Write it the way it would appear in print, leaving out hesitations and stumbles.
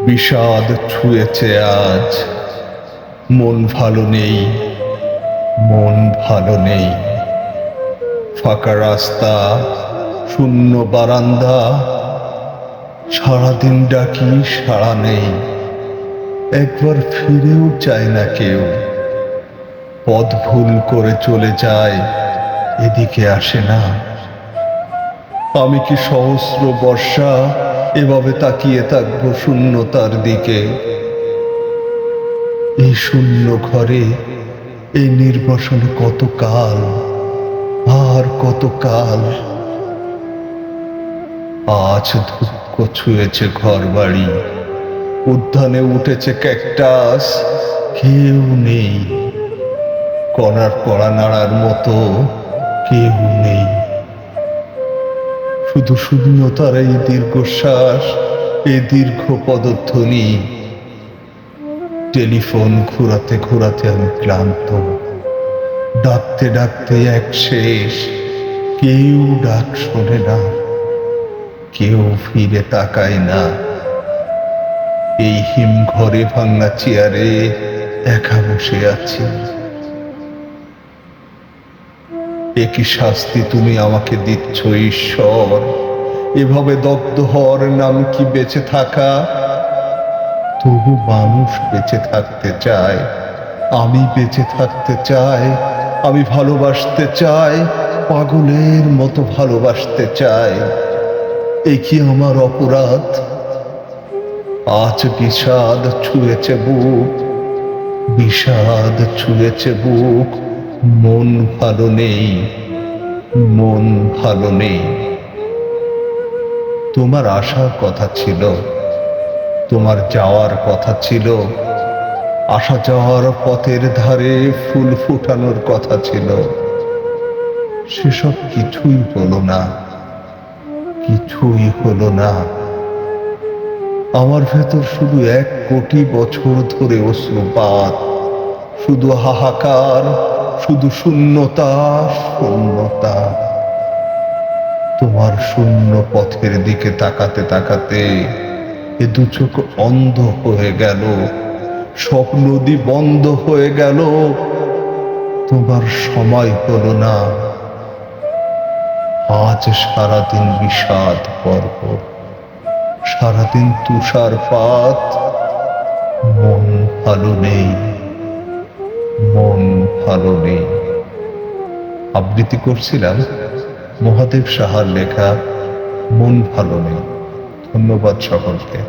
বিষাদ ছুঁয়েছে আজ, মন ভালো নেই, মন ভালো নেই। ফাঁকা রাস্তা, শূন্য বারান্দা, সারাদিন ডাকি সাড়া নেই। একবার ফিরেও চায় না কেউ, পথ ভুল করে চলে যায়, এদিকে আসে না। আমি কি সহস্র বর্ষা এভাবে তাকিয়ে থাকবো শূন্যতার দিকে? এই শূন্য ঘরে, এই নির্বাসনে কত কাল, আর কত কাল। আজ দুঃখ ছুঁয়েছে ঘর বাড়ি, উদ্যানে উঠেছে ক্যাকটাস, কেউ নেই, কণার কড়া নাড়ার মতো কেউ নেই। শুধু শূন্যতার এই দীর্ঘশ্বাস, এই দীর্ঘ পদধ্বনি। টেলিফোন ঘোরাতে ঘোরাতে আমি ক্লান্ত, ডাকতে ডাকতে এক শেষ। কেউ ডাক শোনে না, কেউ ফিরে তাকায় না। এই হিম ঘরে ভাঙা চেয়ারে একা বসে আছি। একই শাস্তি তুমি আমাকে দিচ্ছ ঈশ্বর, এভাবে দগ্ধ হওয়ার নাম কি বেঁচে থাকা? তবু মানুষ বেঁচে থাকতে চায়, আমি বেঁচে থাকতে চাই, আমি ভালোবাসতে চাই, পাগলের মতো ভালোবাসতে চাই। এ কি আমার অপরাধ? আজ বিষাদ ছুঁয়েছে বুক, বিষাদ ছুঁয়েছে বুক। মন ভালো নেই, মন ভালো নেই। তোমার আসার কথা ছিল, তোমার যাওয়ার কথা ছিল, আসা যাওয়ার পথের ধারে ফুল ফুটানোর কথা ছিল। সেসব কিছুই হলো না, কিছুই হলো না। আমার ভেতর শুধু 1 কোটি বছর ধরে অশ্রুপাত, শুধু হাহাকার, শুধু শূন্যতা, শূন্যতা। তোমার শূন্য পথের দিকে তাকাতে তাকাতে এ দু চোখ অন্ধ হয়ে গেল, সব নদী বন্ধ হয়ে গেল। তোমার সময় হলো না। আজ সারাদিন বিষাদ পর্ব, সারাদিন তুষারপাত। মন ভালো নেই, মন ভালো নেই। আবৃত্তি করছিলাম মহাদেব সাহার লেখা মন ভালো নেই। ধন্যবাদ সকলকে।